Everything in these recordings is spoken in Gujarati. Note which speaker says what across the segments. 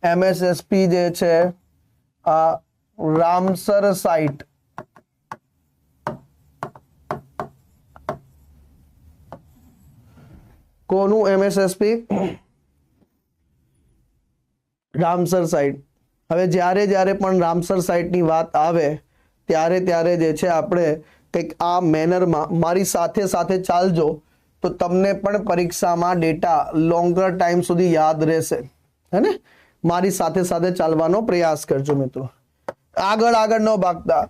Speaker 1: MSSP જે છે આ રામસર સાઇટ કોનું MSSP રામસર સાઇટ। હવે જ્યારે જ્યારે પણ રામસર સાઇટની વાત આવે ત્યારે ત્યારે જે છે આપણે કંઈક આ મેનરમાં મારી સાથે સાથે ચાલજો તો તમને પણ પરીક્ષામાં ડેટા લોંગર ટાઈમ સુધી યાદ રહેશે, હે ને। મારી સાથે સાથે ચાલવાનો પ્રયાસ કરજો મિત્રો। આગળ આગળ ન ભાગતા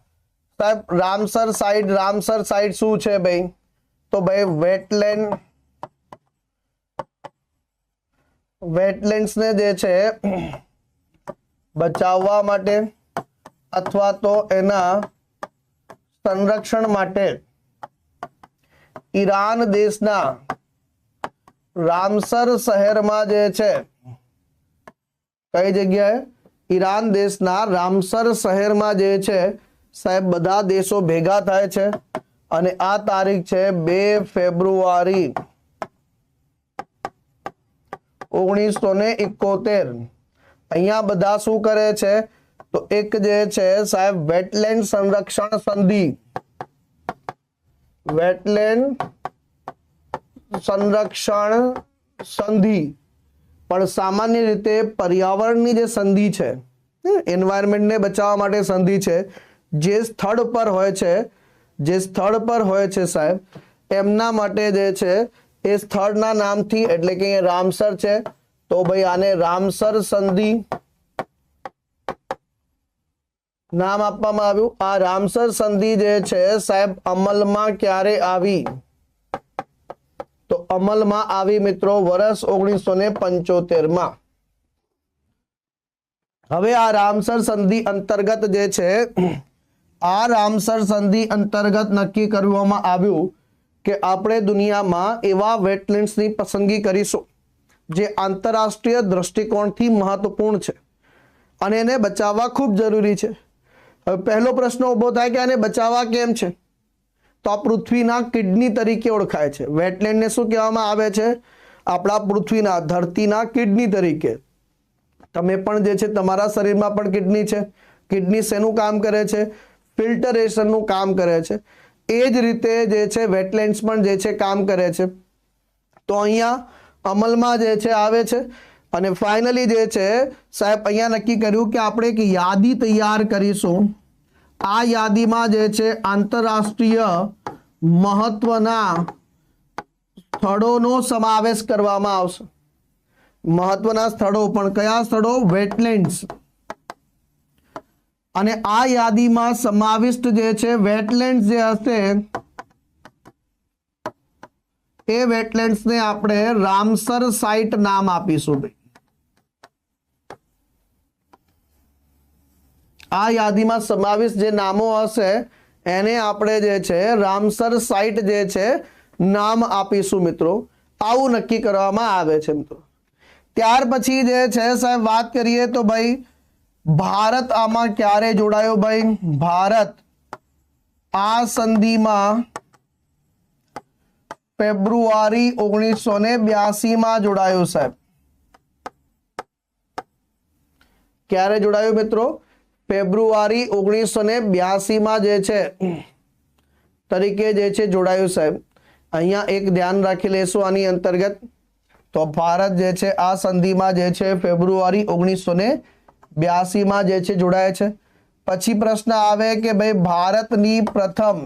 Speaker 1: સાહેબ, રામસર સાઇટ શું છે ભાઈ? તો ભાઈ વેટલેન્ડ્સ ને જે છે બચાવવા માટે અથવા તો એના સંરક્ષણ માટે ઈરાન દેશના રામસર શહેરમાં જે છે, કઈ જગ્યાએ? ઈરાન દેશના રામસર શહેરમાં જે છે સાહેબ બધા દેશો ભેગા થાય છે અને આ તારીખ છે 2 ફેબ્રુઆરી 1971। અહીંયા બધા શું કરે છે તો એક જે છે સાહેબ વેટલેન્ડ સંરક્ષણ સંધિ, વેટલેન્ડ સંરક્ષણ સંધિ પણ સામાન્ય રીતે પર્યાવરણની જે સંધિ છે, એન્વાયરમેન્ટને બચાવવા માટે સંધિ છે, જે સ્થળ પર હોય છે સાહેબ એમના માટે જે છે એ સ્થળના નામથી, એટલે કે અહીંયા રામસર છે તો ભાઈ આને રામસર સંધિ નામ આપવામાં આવ્યું। આ રામસર સંધિ જે છે સાહેબ અમલમાં ક્યારે આવી? તો અમલમાં આવી મિત્રો વર્ષ 1975 હવે આ રામસર સંધિ અંતર્ગત જે છે આ રામસર સંધિ અંતર્ગત નક્કી કરવામાં આવ્યું કે આપણે દુનિયામાં એવા વેટલેન્ડ્સની પસંદગી કરીશું જે આંતરરાષ્ટ્રીય દ્રષ્ટિકોણથી મહત્વપૂર્ણ છે અને એને બચાવવા ખૂબ જરૂરી છે। હવે પહેલો પ્રશ્ન ઉભો થાય કે આને બચાવવા કેમ છે? તો આ પૃથ્વીના કિડની તરીકે ઓળખાય છે। વેટલેન્ડને શું કહેવામાં આવે છે? આપણા પૃથ્વીના ધરતીના કિડની તરીકે। તમે પણ જે છે તમારા શરીરમાં પણ કિડની છે। કિડની શેનું કામ કરે છે? ફિલ્ટરેશનનું કામ કરે છે। એ જ રીતે જે છે વેટલેન્ડ્સ પણ જે છે કામ કરે છે। તો અહીંયા અમલમાં જે છે આવે છે અને ફાઇનલી જે છે સાહેબ અહીંયા નક્કી કર્યું કે આપણે એક યાદી તૈયાર કરીશું। આ યાદીમાં જે છે આંતરરાષ્ટ્રીય મહત્વના સ્થળોનો સમાવેશ કરવામાં આવશે। મહત્વના સ્થળો પણ કયા સ્થળો? વેટલેન્ડ્સ। અને આ યાદીમાં સમાવિષ્ટ જે છે વેટલેન્ડ્સ જે હશે એ વેટલેન્ડ્સને આપણે રામસર સાઇટ નામ આપીશું। આ યાદીમાં સમાવિષ્ટ જે નામો હશે એને આપણે જે છે રામસર સાઇટ જે છે નામ આપીશું મિત્રો। આવું નક્કી કરવામાં આવે છે મિત્રો। ત્યાર પછી જે છે સાહેબ વાત કરીએ તો ભાઈ ભારત આમાં ક્યારે જોડાયો? ભાઈ ભારત આ સંધિમાં ફેબ્રુઆરી 1982 જોડાયો સાહેબ। ક્યારે જોડાયો મિત્રો? ફેબ્રુઆરી 1982 જે છે તરીકે જે છે જોડાયું સાહેબ। અહીંયા એક ધ્યાન રાખી લેશું આની અંતર્ગત। તો ભારત જે છે આ સંધિમાં જે છે ફેબ્રુઆરી 1982 જે છે જોડાય છે। પછી પ્રશ્ન આવે કે ભાઈ ભારતની પ્રથમ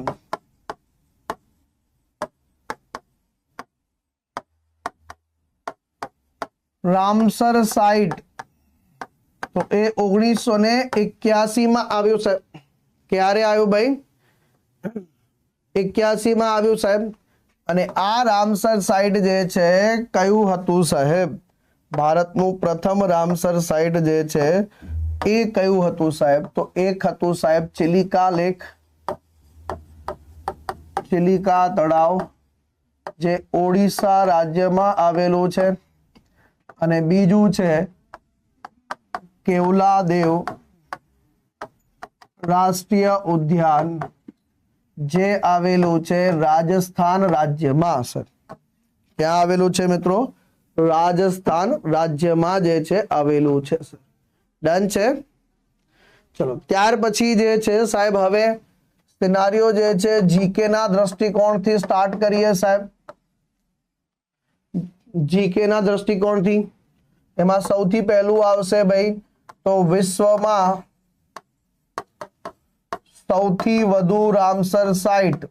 Speaker 1: રામસર સાઇટ તો એ 1981 આવ્યું સાહેબ। ક્યારે આવ્યું ભાઈ? 81 આવ્યું સાહેબ। અને આ રામસર સાઇટ જે છે કયું હતું સાહેબ? ભારતનું પ્રથમ રામસર સાઇટ જે છે એ કયું હતું સાહેબ? તો એક હતું સાહેબ ચિલિકા લેક, ચિલિકા તળાવ જે ઓડિશા રાજ્યમાં આવેલું છે। અને બીજું છે કેવલાદેવ રાષ્ટ્રીય ઉદ્યાન જે આવેલું છે રાજસ્થાન રાજ્યમાં સર। ક્યાં આવેલું છે મિત્રો? રાજસ્થાન રાજ્યમાં જે છે આવેલું છે સર। ડન છે. ચલો ત્યાર પછી જે છે સાહેબ હવે સિનારીઓ જે છે જીકે ના દ્રષ્ટિકોણથી સ્ટાર્ટ કરીએ સાહેબ. જીકે ના દ્રષ્ટિકોણથી એમાં સૌથી પહેલું આવશે ભાઈ તો વિશ્વમાં સૌથી વધુ રામસર સાઇટ.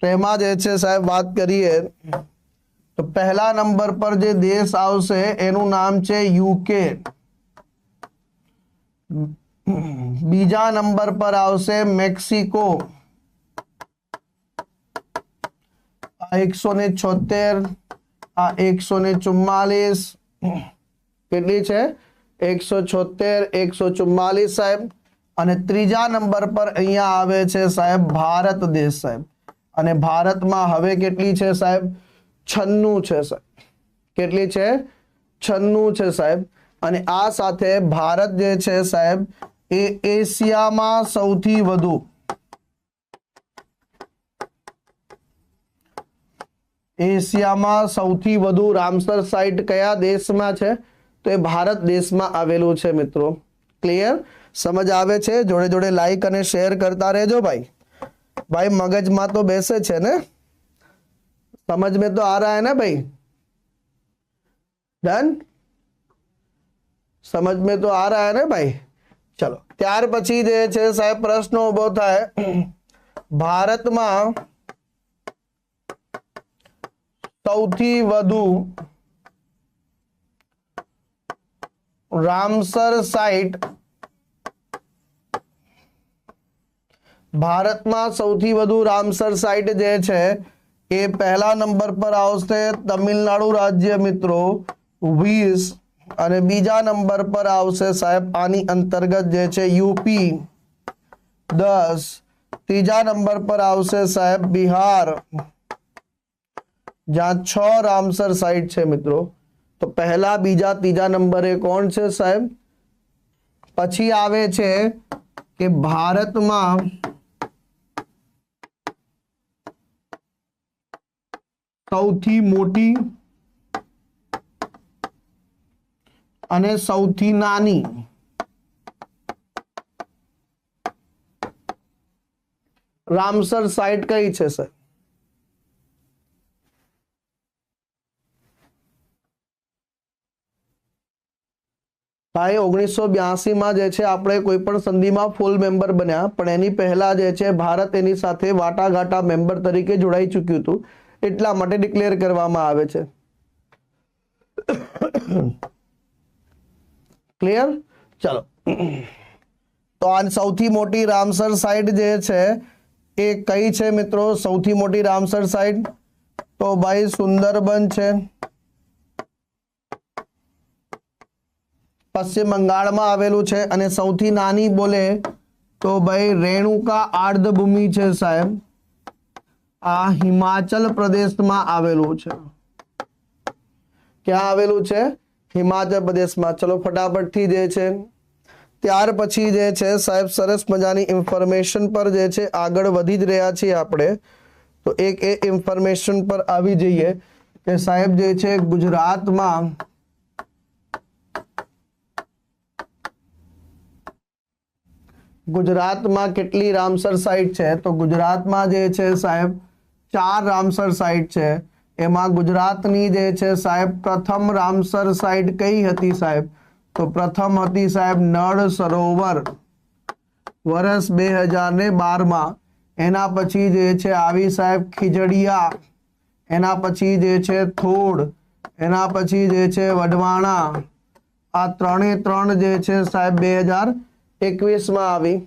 Speaker 1: તેમાં જે છે સાહેબ વાત કરીએ તો પહેલા નંબર પર જે દેશ આવશે એનું નામ છે યુકે. બીજા નંબર પર આવશે મેક્સિકો 176, આ 144, કેટલી છે 176, 144 સાહેબ. અને ત્રીજા નંબર પર અહીંયા આવે છે સાહેબ ભારત દેશ સાહેબ. અને ભારતમાં હવે કેટલી છે સાહેબ 96 છે સાહેબ. કેટલી છે 96 છે સાહેબ. અને આ સાથે ભારત જે છે સાહેબ એ એશિયામાં સૌથી વધુ રામસર સાઇટ કયા દેશમાં છે તો એ ભારત દેશમાં આવેલું છે મિત્રો. ક્લિયર? સમજ આવે છે? જોડે જોડે લાઈક અને શેર કરતા રહેજો ભાઈ. भाई मगजમાં तो બેસે છે ને, समझ में तो आ रहा है ना भाई? डन? समझ में तो आ रहा है ना भाई? चलो ત્યાર પછી જે છે સાહેબ પ્રશ્ન ઉભો થાય ભારતમાં સૌથી વધુ રામસર સાઇટ ભારતમાં સૌથી વધુ રામસર સાઇટ જે છે એ પહેલા નંબર પર આવશે તમિલનાડુ રાજ્ય મિત્રો 20 અને બીજા નંબર પર આવશે સાહેબ આની અંતર્ગત જે છે યુપી 10, ત્રીજા નંબર પર આવશે સાહેબ બિહાર જ્યાં 6 રામસર સાઇટ છે મિત્રો. તો પહેલા બીજા ત્રીજા નંબરે કોણ છે સાહેબ? પછી આવે છે કે ભારતમાં સૌથી મોટી અને સૌથી નાની રામસર સાઇટ કઈ છે સર? ભાઈ 1982 જે છે આપણે કોઈ પણ સંધિમાં ફૂલ મેમ્બર બન્યા, પણ એની પહેલા જે છે ભારત એની સાથે વાટાઘાટા મેમ્બર તરીકે જોડાઈ ચૂક્યું હતું, એટલા માટે ડિક્લેર કરવામાં આવે છે. ક્લિયર? ચલો તો આ સૌથી મોટી રામસર સાઇટ જે છે એ કઈ છે મિત્રો? સૌથી મોટી રામસર સાઇટ તો ભાઈ સુંદરબન છે, પશ્ચિમ બંગાળમાં આવેલું છે. અને સૌથી નાની બોલે તો ભાઈ રેણુકા આર્દ્રભૂમિ છે સાહેબ, આ હિમાચલ પ્રદેશમાં આવેલું છે. ક્યાં આવેલું છે? હિમાચલ પ્રદેશમાં. ચલો ફટાફટથી જે છે ત્યાર પછી જે છે સાહેબ સરસ મજાની ઇન્ફોર્મેશન પર જે છે આગળ વધી જ રહ્યા છીએ આપણે. તો એક એ ઇન્ફોર્મેશન પર આવી જઈએ કે સાહેબ જે છે ગુજરાતમાં કેટલી રામસર સાઇટ છે? તો ગુજરાતમાં જે છે સાહેબ 4 રામસર સાઇટ છે. એમાં ગુજરાતની જે છે સાહેબ પ્રથમ રામસર સાઇટ કઈ હતી સાહેબ? તો પ્રથમ હતી સાહેબ નળ સરોવર વર્ષ 2012માં. એના પછી જે છે આવી સાહેબ ખીજડીયા, એના પછી જે છે થોડ, એના પછી જે છે વઢવાણા. આ ત્રણે જે છે સાહેબ 2021માં આવી.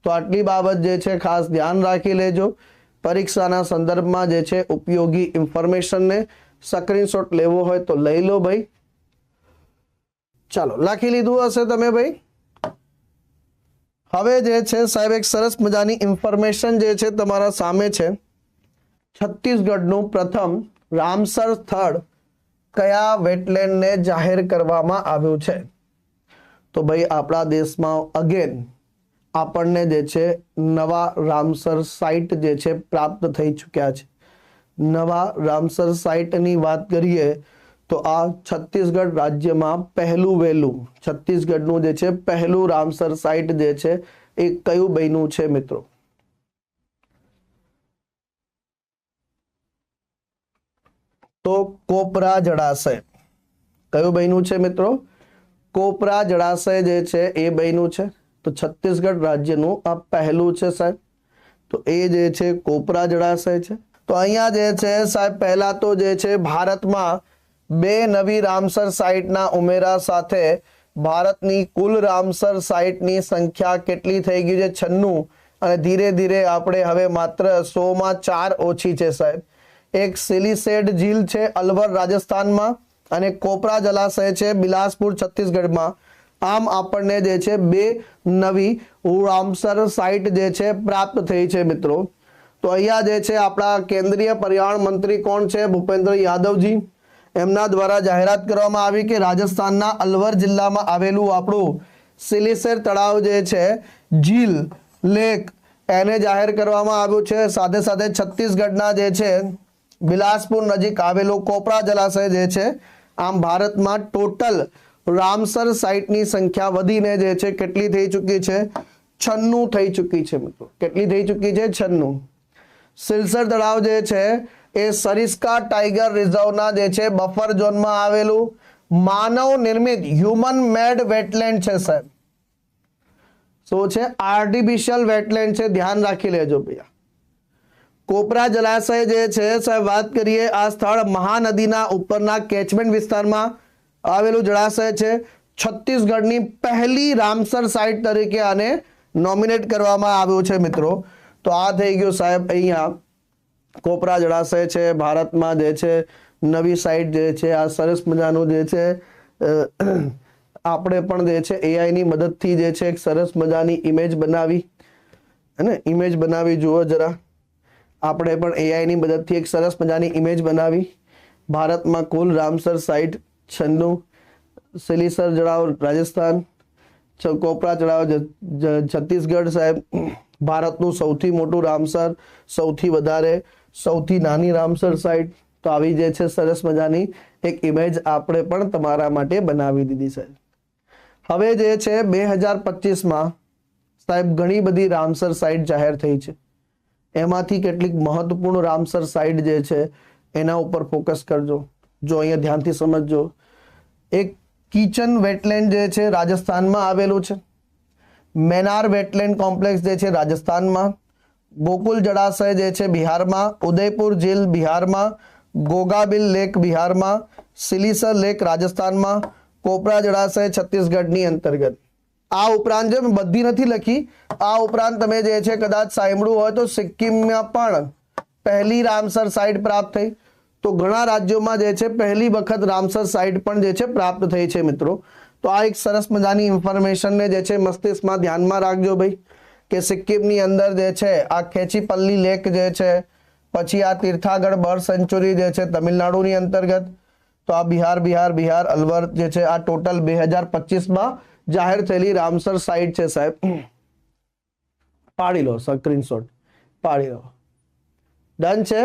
Speaker 1: તો આટલી બાબત જે છે ખાસ ધ્યાન રાખી લેજો. પરીક્ષાના સંદર્ભમાં જે છે ઉપયોગી ઇન્ફોર્મેશનને સ્ક્રીનશોટ લેવો હોય તો લઈ લો ભાઈ. ચાલો લખી લીધું હશે તમે ભાઈ. હવે જે છે સાહેબ એક સરસ મજાની ઇન્ફોર્મેશન જે છે તમારા સામે છે. છત્તીસગઢનું પ્રથમ રામસર સ્થળ કયા વેટલેન્ડને જાહેર કરવામાં આવ્યું છે? તો ભાઈ આપણા દેશમાં અગેન આપણને જે છે નવા રામસર સાઇટ જે છે પ્રાપ્ત થઈ ચૂક્યા છે. નવા રામસર સાઇટની વાત કરીએ તો આ છત્તીસગઢ રાજ્યમાં પહેલું વહેલું છત્તીસગઢનું જે છે પહેલું રામસર સાઇટ જે છે એ કયું બન્યું છે મિત્રો? તો કોપરા જળાશય. કયું બન્યું છે મિત્રો? કોપરા જળાશય જે છે એ બન્યું છે. તો છત્તીસગઢ રાજ્યનું આ પહેલું છે સાહેબ. તો એ જે છે કોપરા જળાશય છે. તો અહીંયા જે છે સાહેબ પહેલા તો જે છે ભારતમાં 2 નવી રામસર સાઇટના ઉમેરા સાથે ભારતની કુલ રામસર સાઇટની સંખ્યા કેટલી થઈ ગઈ છે? 96. અને ધીરે ધીરે આપણે હવે માત્ર 100 માં 4 ઓછી છે સાહેબ. એક સિલીસેડ ઝીલ છે અલવર રાજસ્થાનમાં અને કોપરા જલાશય છે બિલાસપુર છત્તીસગઢમાં. આમ આપણને જે છે 2 નવી રામસર સાઇટ જે છે પ્રાપ્ત થઈ છે મિત્રો. તો અહીંયા જે છે આપણા કેન્દ્રીય પર્યાવરણ મંત્રી કોણ છે? ભૂપેન્દ્ર યાદવજી. એમના દ્વારા જાહેરાત કરવામાં આવી કે રાજસ્થાનના અલવર જિલ્લામાં આવેલું આપણું સિલીસેર તળાવ જે છે ઝીલ લેક એને જાહેર કરવામાં આવ્યું છે. સાથે સાથે છત્તીસગઢના જે છે બિલાસપુર નજીક આવેલો કોપરા જલાશય જે છે. આમ ભારતમાં ટોટલ રામસર સાઇટની સંખ્યા વધીને જે છે કેટલી થઈ ચૂકી છે? 96 થઈ ચૂકી છે મિત્રો. કેટલી થઈ ચૂકી છે? 96. સિલસર તળાવ જે છે એ સરિસ્કા ટાઈગર રિઝર્વના જે છે બફર ઝોનમાં આવેલું માનવ નિર્મિત હ્યુમન મેડ વેટલેન્ડ છે સાહેબ. શું છે? આર્ટિફિશિયલ વેટલેન્ડ છે. ધ્યાન રાખી લેજો ભૈયા. કોપરા જલાશય જે છે સાહેબ વાત કરીએ આ સ્થળ મહાનદીના ઉપરના કેચમેન્ટ વિસ્તારમાં આવેલું જળાશય છે. છત્તીસગઢની પહેલી રામસર સાઇટ તરીકે આને નોમિનેટ કરવામાં આવ્યું છે મિત્રો. તો આ થઈ ગયું સાહેબ અહીંયા કોપરા જળાશય છે ભારતમાં જે છે નવી સાઇટ જે છે. આ સરસ મજાનું જે છે આપણે પણ જે છે AI ની મદદથી જે છે એક સરસ મજાની ઇમેજ બનાવી અને ઇમેજ બનાવી જુઓ જરા. આપણે પણ AI ની મદદથી એક સરસ મજાની ઇમેજ બનાવી. ભારતમાં કુલ રામસર સાઇટ 96. સિલીસર તળાવ રાજસ્થાન, કોપરા તળાવ છત્તીસગઢ સાહેબ. ભારતનું સૌથી મોટું રામસર, સૌથી વધારે સૌથી નાની રામસર સાઇટ. તો આવી જે છે સરસ મજાની એક ઇમેજ આપણે પણ તમારા માટે બનાવી દીધી સાહેબ. હવે જે છે 2025માં સાહેબ ઘણી બધી રામસર સાઇટ જાહેર થઈ છે. એમાંથી કેટલીક મહત્વપૂર્ણ રામસર સાઇટ જે છે એના ઉપર ફોકસ કરજો. જો અહીંયા ધ્યાનથી સમજજો. એક કિચન વેટલેન્ડ જે છે રાજસ્થાનમાં આવેલું છે. મેનાર વેટલેન્ડ કોમ્પ્લેક્સ જે છે રાજસ્થાનમાં. ગોકુલ જળાશય જે છે બિહારમાં. ઉદયપુર ઝીલ બિહારમાં. ગોગાબિલ લેક બિહારમાં. સિલીસર લેક રાજસ્થાનમાં. કોપરા જળાશય છત્તીસગઢની અંતર્ગત. આ ઉપરાંત જે બધી નથી લખી, આ ઉપરાંત તમે જે છે કદાચ સાંભળ્યું હોય તો સિક્કિમમાં પણ પહેલી રામસર સાઇટ પ્રાપ્ત થઈ. તો ઘણા રાજ્યોમાં જે છે પહેલી વખત રામસર સાઇટ પણ જે છે પ્રાપ્ત થઈ છે મિત્રો. તો આ એક સરસ મજાની ઇન્ફોર્મેશનને જે છે મસ્તિષ્કમાં ધ્યાનમાં રાખજો ભાઈ કે સિક્કિમની અંદર જે છે આ ખેચીપલ્લી લેક જે છે, પછી આ તીર્થાગઢ બર્ડ સેન્ચુરી જે છે તમિલનાડુની અંતર્ગત. તો આ બિહાર અલવર જે છે આ ટોટલ 2025માં જાહેર થયેલી રામસર સાઇટ છે સાહેબ. પાડી લો સ્ક્રીનશોટ, પાડી લો. ડન છે.